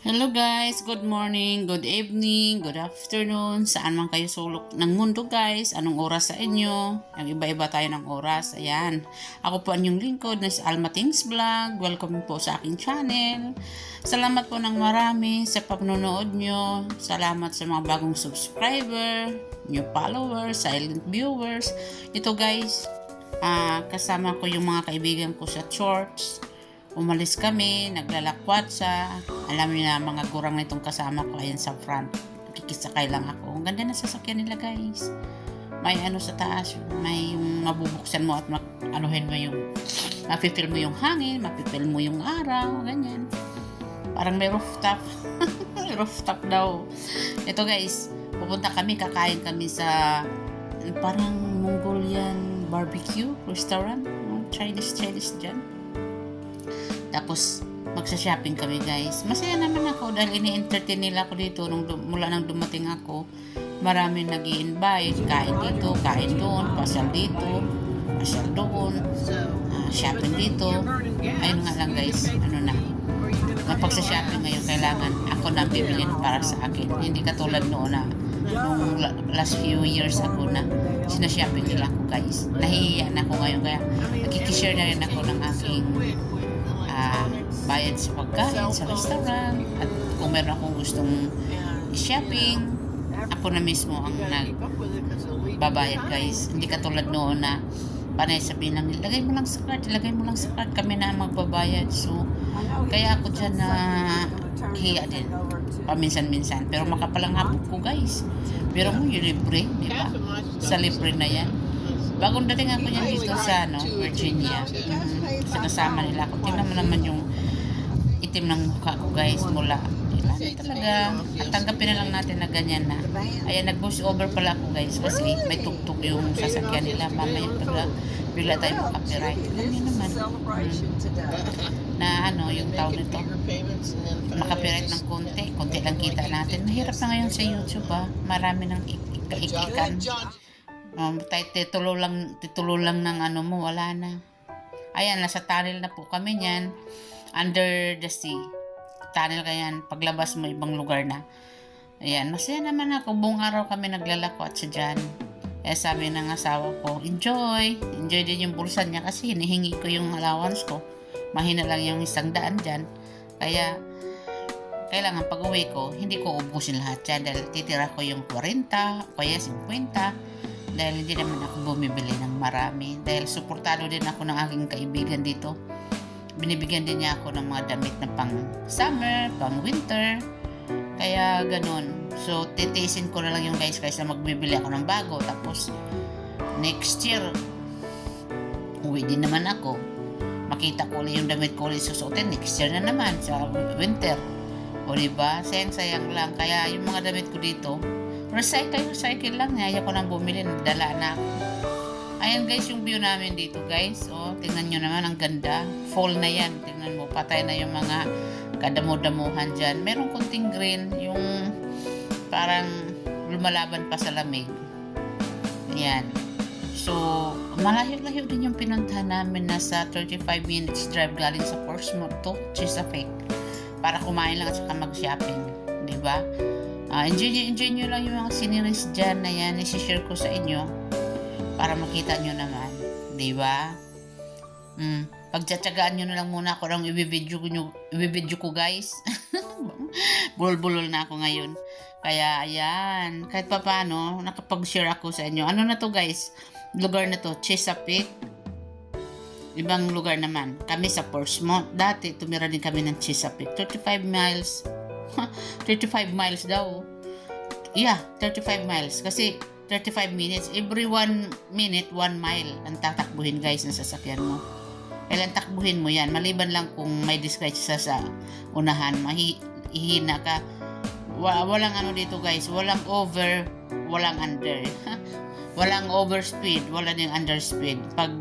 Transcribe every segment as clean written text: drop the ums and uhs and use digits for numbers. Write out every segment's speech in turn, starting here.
Hello guys, good morning, good evening, good afternoon, saan man kayo sulok ng mundo guys, anong oras sa inyo, ang iba-iba tayo ng oras, ayan. Ako po ang inyong lingkod na si Alma Things Vlog, welcome po sa aking channel. Salamat po ng marami sa panonood nyo, salamat sa mga bagong subscriber, new followers, silent viewers. Ito guys, kasama ko yung mga kaibigan ko sa church. Umalis kami, naglalakwat sa, alam niyo na mga gurang na itong kasama ko, ayan sa front. Nakikisakay lang ako. Ang ganda na sasakyan nila guys. May ano sa taas, may yung mabubuksan mo at anuhin mo yung, mapipil mo yung hangin, mapipil mo yung araw, ganyan. Parang may rooftop. Rooftop daw. Ito guys, pupunta kami, kakain kami sa parang Mongolian barbecue restaurant. Chinese dyan. Tapos, magsa-shopping kami guys. Masaya naman ako dahil ini-entertain nila ako dito mula nang dumating ako. Marami nag-i-invite, kain dito, kain doon, pasal dito, pasal doon, shopping dito. Ayun nga lang guys, ano na. Kapag sa shopping ngayon, kailangan ako na bibilin para sa akin. Hindi katulad noon na nung last few years ago na sinashopping nila ako guys. Nahihiya na ako ngayon kaya nakikishare na rin ako ng aking bayad sa pagkain sa restaurant at kung meron akong gustong shopping ako na mismo ang nagbabayad guys, hindi katulad noon na panay sabihin lang ilagay mo lang sa card kami na magbabayad. So kaya ako dyan na hiya din paminsan-minsan pero makapalang hapon ko guys, pero mo yung libre, di ba? Sa libre na yan. Bagong dating ako niyan dito sa Virginia. Sinasama nila ako. Tingnan mo naman yung itim ng mukha ko guys mula. Talaga, at tanggapin na lang natin na ganyan na. Ayan, nag-boost over pala ako guys kasi may tuktok yung sasakyan nila. Mamaya bigla tayo copyright. Ganyan naman. Na yung tawag nito. Makapiright ng konti. Konti lang kita natin. Mahirap na ngayon sa YouTube Marami ng ikikan. Titulo lang ng mo, wala na. Ayan, nasa tunnel na po kami niyan. Under the sea. Tunnel kayan, paglabas mo ibang lugar na. Ayan, masaya naman ako. Buong araw kami naglalakwat sa dyan. Kaya sabi ng asawa ko, enjoy din yung bulsa niya kasi hinihingi ko yung allowance ko. Mahina lang yung 100 dyan. Kaya, kailangan pag uwi ko, hindi ko ubusin lahat yan dahil titira ko yung 40 o kaya 50 dahil hindi naman ako bumibili ng marami dahil suportado din ako ng aking kaibigan dito. Binibigyan din niya ako ng mga damit na pang summer, pang winter, kaya ganun. So titiisin ko na lang yung guys kaysa magbibili ako ng bago tapos next year uwi din naman ako, makita ko ulit yung damit ko ulit susuotin next year na naman sa winter, o diba, sayang lang. Kaya yung mga damit ko dito recycle lang. Ayaw ko nang bumili, nadala na ako. Ayan guys, yung view namin dito guys. Tingnan nyo naman, ang ganda. Fall na yan. Tingnan mo, patay na yung mga kadamo-damuhan dyan. Meron konting green, yung parang lumalaban pa sa lamig. Ayan. So, malayo-layo din yung pinuntahan namin. Nasa 35 minutes drive galing sa Portsmouth to Chesapeake. Para kumain lang at saka mag-shopping. Diba? Enjoy nyo lang yung mga sceneries dyan na yan. Isishare ko sa inyo para makita nyo naman. Diba? Pagtsatsagaan nyo na lang muna ako lang i-video ko guys. Bulol-bulol na ako ngayon. Kaya ayan, kahit pa paano nakapag-share ako sa inyo. Ano na to guys? Lugar na to, Chesapeake. Ibang lugar naman. Kami sa Portsmouth. Dati tumira din kami ng Chesapeake. 35 miles 35 miles daw. Yeah, 35 miles. Kasi 35 minutes. Every 1 minute, 1 mile ang tatakbuhin guys ng sasakyan mo. Kailan takbuhin mo yan? Maliban lang kung may discretch sa unahan. Mahihina ka. Walang dito guys. Walang over, walang under. Walang overspeed, wala din underspeed. Pag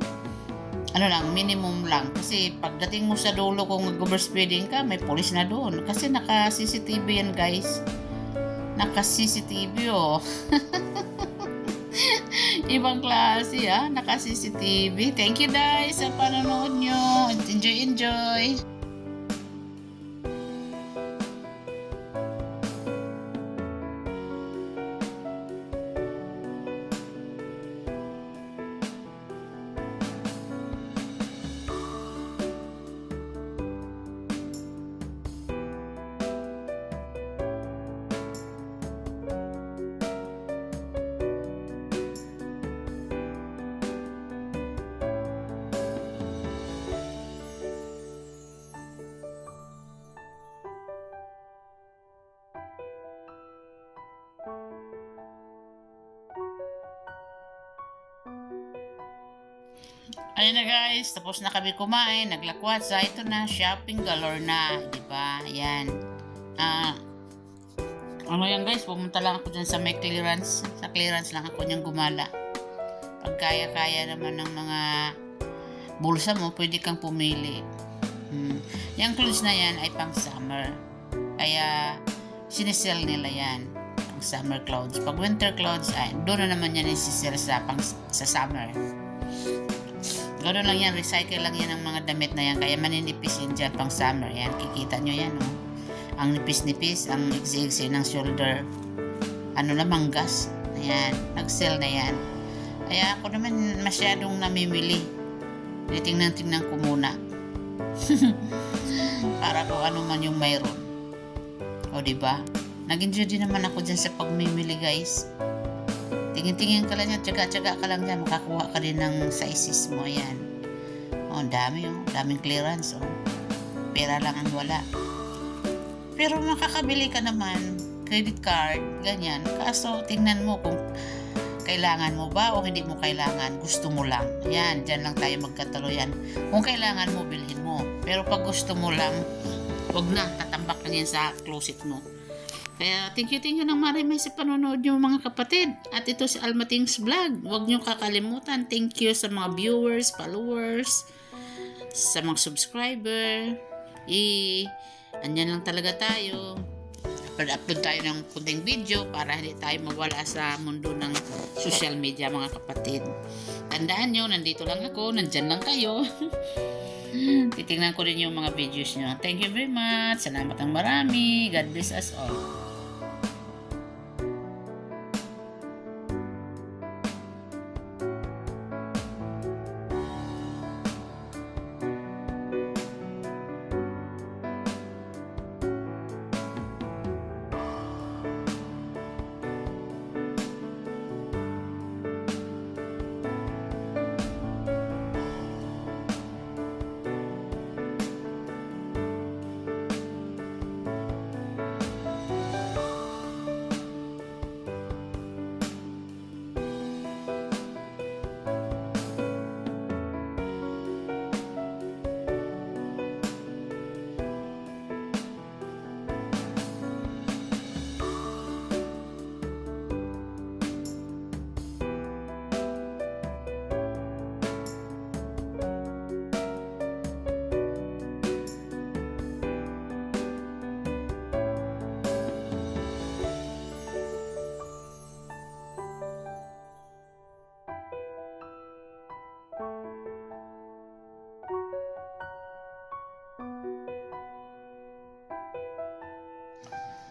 minimum lang. Kasi pagdating mo sa dulo kung nag-overspeeding ka, may police na doon. Kasi naka-CCTV yan guys. Naka-CCTV Ibang klase naka-CCTV. Thank you guys sa panonood nyo. Enjoy. Ayun na guys, tapos na kami kumain, naglakwatsa, ito na, shopping galore na, di ba? Ayan. Ano yan guys, pumunta lang ako dyan sa may clearance. Sa clearance lang ako niyang gumala. Pag kaya-kaya naman ng mga bulsa mo, pwede kang pumili. Yung clothes na yan ay pang summer. Kaya, sinisell nila yan. Pang summer clothes. Pag winter clothes, ay, doon na naman yan isisell sa summer. Ganoon lang yan, recycle lang yan ng mga damit na yan. Kaya maninipis yan dyan pang summer. Yan, kikita nyo yan, oh. Ang nipis-nipis, ang iksi-iksi ng shoulder. Ano na, manggas. Ayan, nag-sell na yan. Kaya ako naman masyadong namimili. Tingnan-tingnan ko muna. Para kung ano man yung mayroon. O, diba? Nag-enjoy din naman ako dyan sa pagmimili, guys. Tingin-tingin ka lang yan, tsaga-tsaga ka lang dyan, makakuha ka din ng sizes mo, ayan. O, dami, oh. Daming clearance, oh. Pera lang ang wala. Pero makakabili ka naman, credit card, ganyan. Kaso, tingnan mo kung kailangan mo ba o hindi mo kailangan. Gusto mo lang. Yan, dyan lang tayo magkatuluyan. Kung kailangan mo, bilhin mo. Pero pag gusto mo lang, huwag na, tatambak lang yan sa closet mo. Kaya, thank you ng marami sa panonood nyo mga kapatid. At ito si Almating's Vlog. Huwag nyo kakalimutan. Thank you sa mga viewers, followers, sa mga subscriber. Andyan lang talaga tayo. Upload tayo ng kunting video para hindi tayo mawala sa mundo ng social media mga kapatid. Tandaan nyo, nandito lang ako, nandyan lang kayo. Titingnan ko rin yung mga videos nyo. Thank you very much. Salamat ang marami. God bless us all.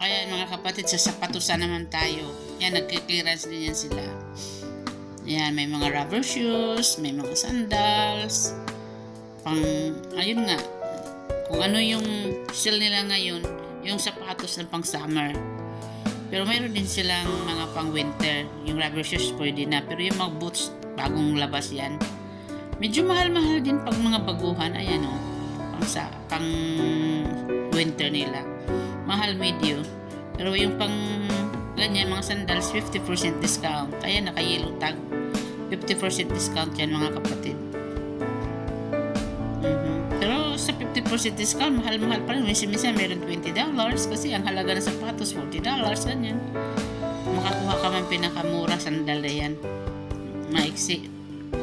Ayan mga kapatid, sa sapatusan naman tayo. Yan, nagki-clearance din yan sila. Yan, may mga rubber shoes, may mga sandals. Ayun nga, kung ano yung sale nila ngayon, yung sapatos ng pang summer. Pero mayroon din silang mga pang winter. Yung rubber shoes pwede na. Pero yung mga boots, bagong labas yan. Medyo mahal-mahal din pag mga baguhan. Ayan o, pang winter nila. Mahal medyo. Pero yung pang ganyan, mga sandals, 50% discount. Ayan, naka-yellow tag. 50% discount yan mga kapatid. Pero sa 50% discount, mahal-mahal pa rin. Minsan meron $20 kasi ang halaga ng sapatos, $40. Ganyan. Makakuha ka man pinakamura sandal na yan. Maiksi.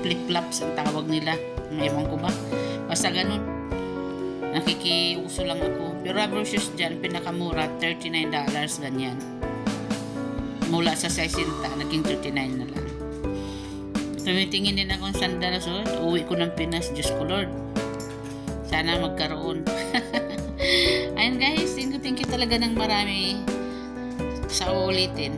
Flip-flops ang tawag nila. Ewan ko ba. Basta ganun. Nakikiuso lang ako. Pero rubber shoes dyan, pinakamura, $39, ganyan. Mula sa 60, naging 39 na lang. Tumitingin din akong sandalas, uwi ko ng Pinas, Diyos ko Lord. Sana magkaroon. Ayun guys, thank you talaga ng marami sa uulitin.